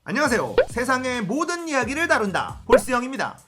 안녕하세요. 세상의 모든 이야기를 다룬다. 홀스형입니다.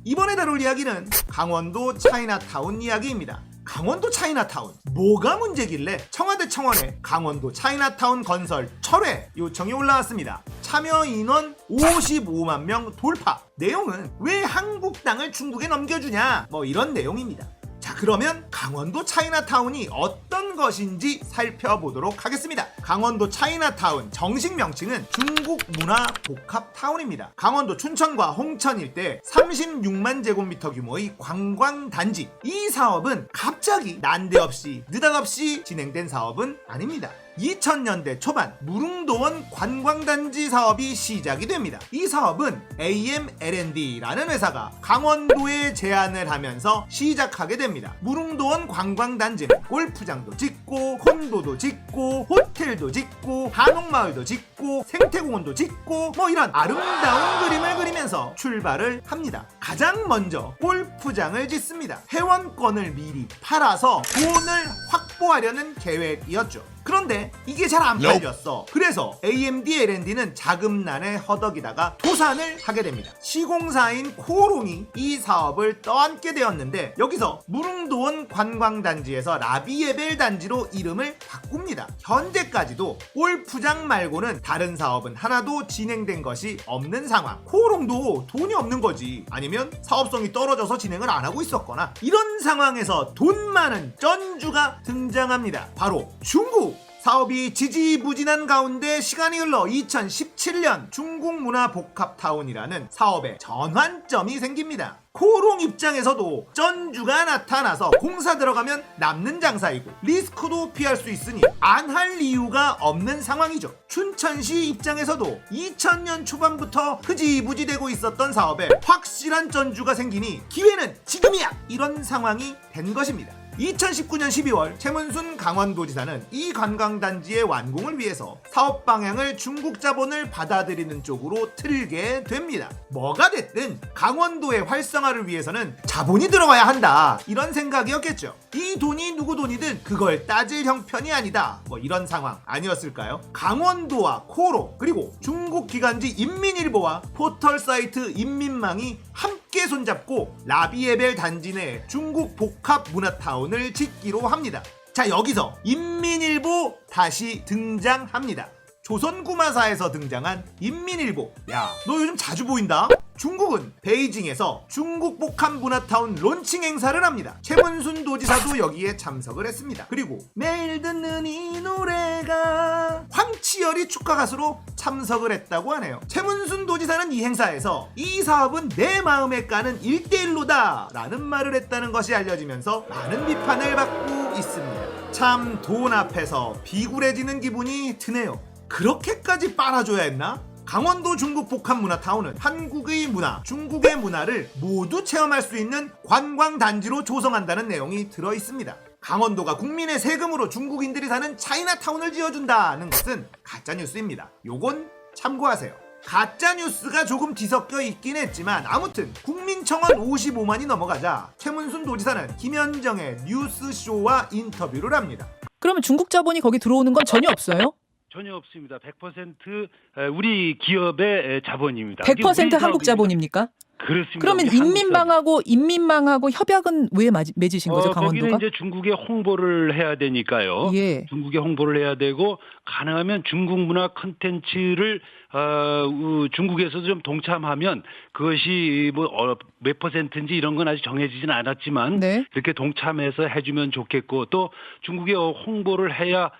이번에 다룰 이야기는 강원도 차이나타운 이야기입니다. 강원도 차이나타운, 뭐가 문제길래 청와대 청원에 강원도 차이나타운 건설 철회 요청이 올라왔습니다. 참여 인원 55만 명 돌파. 내용은 왜 한국 땅을 중국에 넘겨주냐, 뭐 이런 내용입니다. 자, 그러면 강원도 차이나타운이 어떤 것인지 살펴보도록 하겠습니다. 강원도 차이나타운 정식 명칭은 중국 문화 복합타운입니다. 강원도 춘천과 홍천 일대 36만 제곱미터 규모의 관광단지. 이 사업은 갑자기 난데없이 느닷없이 진행된 사업은 아닙니다. 2000년대 초반 무릉도원 관광단지 사업이 시작이 됩니다. 이 사업은 AMLND라는 회사가 강원도에 제안을 하면서 시작하게 됩니다. 무릉도원 관광단지는 골프장도 짓고 콘도도 짓고 호텔도 짓고 한옥마을도 짓고 생태공원도 짓고 뭐 이런 아름다운 그림을 그리면서 출발을 합니다. 가장 먼저 골프장을 짓습니다. 회원권을 미리 팔아서 돈을 확보하려는 계획이었죠. 그런데 이게 잘 안 팔렸어. 그래서 AMD L&D는 자금난에 허덕이다가 도산을 하게 됩니다. 시공사인 코오롱이 이 사업을 떠안게 되었는데, 여기서 무릉도원 관광단지에서 라비에벨 단지로 이름을 바꿉니다. 현재까지도 골프장 말고는 다른 사업은 하나도 진행된 것이 없는 상황. 코오롱도 돈이 없는 거지, 아니면 사업성이 떨어져서 진행을 안 하고 있었거나, 이런 상황에서 돈 많은 쩐주가 등장합니다. 바로 중국! 사업이 지지부진한 가운데 시간이 흘러 2017년 중국문화복합타운이라는 사업의 전환점이 생깁니다. 코오롱 입장에서도 쩐주가 나타나서 공사 들어가면 남는 장사이고 리스크도 피할 수 있으니 안 할 이유가 없는 상황이죠. 춘천시 입장에서도 2000년 초반부터 흐지부지되고 있었던 사업에 확실한 쩐주가 생기니 기회는 지금이야! 이런 상황이 된 것입니다. 2019년 12월 최문순 강원도지사는 이 관광단지의 완공을 위해서 사업 방향을 중국 자본을 받아들이는 쪽으로 틀게 됩니다. 뭐가 됐든 강원도의 활성화를 위해서는 자본이 들어와야 한다, 이런 생각이었겠죠. 이 돈이 누구 돈이든 그걸 따질 형편이 아니다, 뭐 이런 상황 아니었을까요? 강원도와 코오롱 그리고 중국 기관지 인민일보와 포털 사이트 인민망이 함께 손잡고 라비에벨 단지 내 중국 복합 문화타운을 짓기로 합니다. 자, 여기서 인민일보 다시 등장합니다. 조선구마사에서 등장한 인민일보. 야, 너 요즘 자주 보인다? 중국은 베이징에서 중국 복합 문화타운 론칭 행사를 합니다. 최문순 도지사도 여기에 참석을 했습니다. 그리고 매일 듣는 이 노래가 황치열이 축하 가수로 참석을 했다고 하네요. 최문순 도지사는 이 행사에서 이 사업은 내 마음에 까는 1대1로다 라는 말을 했다는 것이 알려지면서 많은 비판을 받고 있습니다. 참 돈 앞에서 비굴해지는 기분이 드네요. 그렇게까지 빨아줘야 했나? 강원도 중국 복합 문화타운은 한국의 문화, 중국의 문화를 모두 체험할 수 있는 관광단지로 조성한다는 내용이 들어있습니다. 강원도가 국민의 세금으로 중국인들이 사는 차이나타운을 지어준다는 것은 가짜뉴스입니다. 요건 참고하세요. 가짜뉴스가 조금 뒤섞여 있긴 했지만 아무튼 국민청원 55만이 넘어가자 최문순 도지사는 김현정의 뉴스쇼와 인터뷰를 합니다. 그러면 중국 자본이 거기 들어오는 건 전혀 없어요? 전혀 없습니다. 100% 우리 기업의 자본입니다. 100% 한국 자본입니까? 그렇습니다. 그러면 인민망하고 협약은 왜 맺으신 거죠, 강원도가? 거기는 이제 중국에 홍보를 해야 되니까요. 예. 중국에 홍보를 해야 되고 가능하면 중국 문화 콘텐츠를 중국에서도 좀 동참하면 그것이 뭐 몇 퍼센트인지 이런 건 아직 정해지진 않았지만 네. 이렇게 동참해서 해주면 좋겠고, 또 중국에 홍보를 해야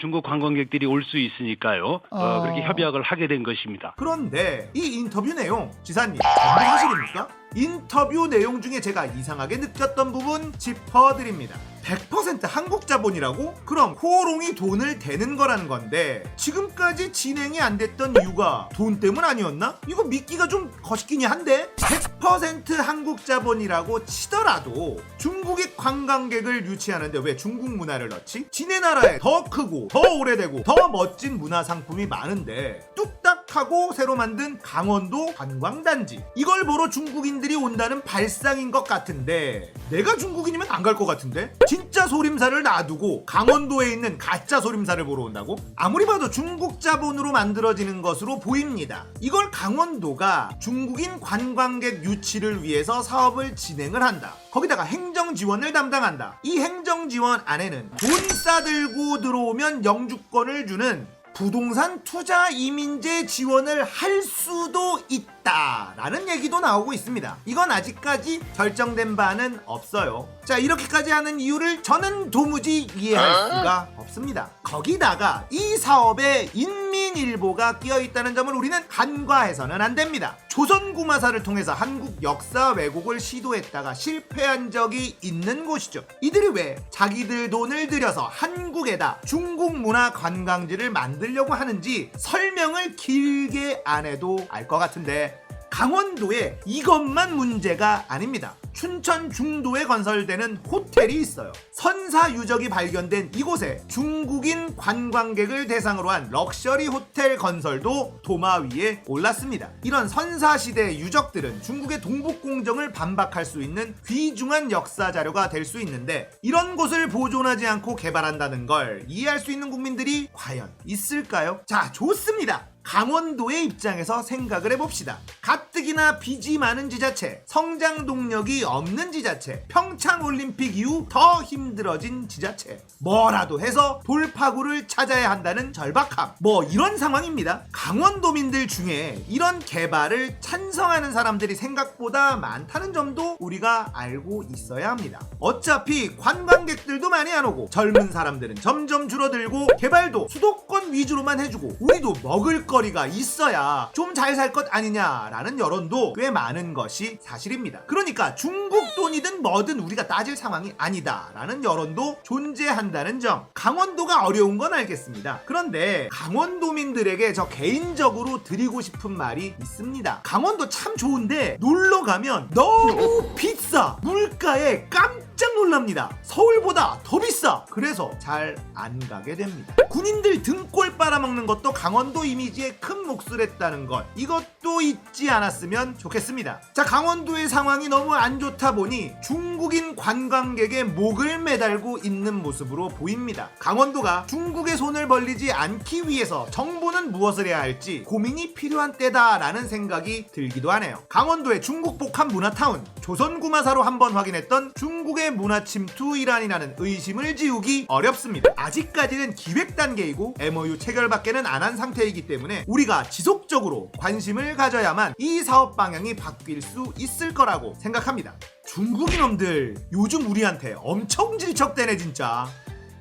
중국 관광객들이 올 수 있으니까요. 그렇게 협약을 하게 된 것입니다. 그런데 이 인터뷰 내용, 지사님, 전부 사실입니까? 인터뷰 내용 중에 제가 이상하게 느꼈던 부분 짚어드립니다. 100% 한국 자본이라고? 그럼 코오롱이 돈을 대는 거라는 건데 지금까지 진행이 안 됐던 이유가 돈 때문 아니었나? 이거 믿기가 좀 거시기니 한데 100% 한국 자본이라고 치더라도 중국의 관광객을 유치하는데 왜 중국 문화를 넣지? 지네 나라에 더 크고 더 오래되고 더 멋진 문화 상품이 많은데 뚝딱 하고 새로 만든 강원도 관광단지. 이걸 보러 중국인들이 온다는 발상인 것 같은데 내가 중국인이면 안 갈 것 같은데? 진짜 소림사를 놔두고 강원도에 있는 가짜 소림사를 보러 온다고? 아무리 봐도 중국 자본으로 만들어지는 것으로 보입니다. 이걸 강원도가 중국인 관광객 유치를 위해서 사업을 진행을 한다. 거기다가 행정 지원을 담당한다. 이 행정 지원 안에는 돈 싸들고 들어오면 영주권을 주는 부동산 투자 이민제 지원을 할 수도 있다라는 얘기도 나오고 있습니다. 이건 아직까지 결정된 바는 없어요. 자, 이렇게까지 하는 이유를 저는 도무지 이해할 수가 없습니다. 거기다가 이 사업에 인민일보가 끼어있다는 점을 우리는 간과해서는 안 됩니다. 조선구마사를 통해서 한국 역사 왜곡을 시도했다가 실패한 적이 있는 곳이죠. 이들이 왜 자기들 돈을 들여서 한국에다 중국 문화 관광지를 만들려고 하는지 설명을 길게 안 해도 알 것 같은데 강원도에 이것만 문제가 아닙니다. 춘천 중도에 건설되는 호텔이 있어요. 선사 유적이 발견된 이곳에 중국인 관광객을 대상으로 한 럭셔리 호텔 건설도 도마 위에 올랐습니다. 이런 선사시대 유적들은 중국의 동북공정을 반박할 수 있는 귀중한 역사 자료가 될 수 있는데 이런 곳을 보존하지 않고 개발한다는 걸 이해할 수 있는 국민들이 과연 있을까요? 자, 좋습니다. 강원도의 입장에서 생각을 해봅시다. 가뜩이나 빚이 많은 지자체, 성장 동력이 없는 지자체, 평창올림픽 이후 더 힘들어진 지자체, 뭐라도 해서 돌파구를 찾아야 한다는 절박함, 뭐 이런 상황입니다. 강원도민들 중에 이런 개발을 찬성하는 사람들이 생각보다 많다는 점도 우리가 알고 있어야 합니다. 어차피 관광객들도 많이 안 오고 젊은 사람들은 점점 줄어들고 개발도 수도권 위주로만 해주고 우리도 먹을 거리가 있어야 좀 잘 살 것 아니냐라는 여론도 꽤 많은 것이 사실입니다. 그러니까 중국 돈이든 뭐든 우리가 따질 상황이 아니다라는 여론도 존재한다는 점. 강원도가 어려운 건 알겠습니다. 그런데 강원도민들에게 저 개인적으로 드리고 싶은 말이 있습니다. 강원도 참 좋은데 놀러 가면 너무 비싸. 물가에 깜짝 놀랍니다. 서울보다 더 비싸. 그래서 잘 안 가게 됩니다. 군인들 등골 빨아먹는 것도 강원도 이미지에 큰 몫을 했다는 것, 이것도 잊지 않았으면 좋겠습니다. 자, 강원도의 상황이 너무 안 좋다 보니 중국인 관광객의 목을 매달고 있는 모습으로 보입니다. 강원도가 중국의 손을 벌리지 않기 위해서 정부는 무엇을 해야 할지 고민이 필요한 때다라는 생각이 들기도 하네요. 강원도의 중국 복합 문화타운, 조선구마사로 한번 확인했던 중국의 문화 침투 일환이라는 의심을 지우기 어렵습니다. 아직까지는 기획 단계이고 MOU 체결밖에는 안 한 상태이기 때문에 우리가 지속적으로 관심을 가져야만 이 사업 방향이 바뀔 수 있을 거라고 생각합니다. 중국인놈들 요즘 우리한테 엄청 질척대네 진짜.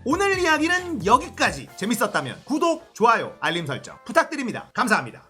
오늘 이야기는 여기까지. 재밌었다면 구독, 좋아요, 알림 설정 부탁드립니다. 감사합니다.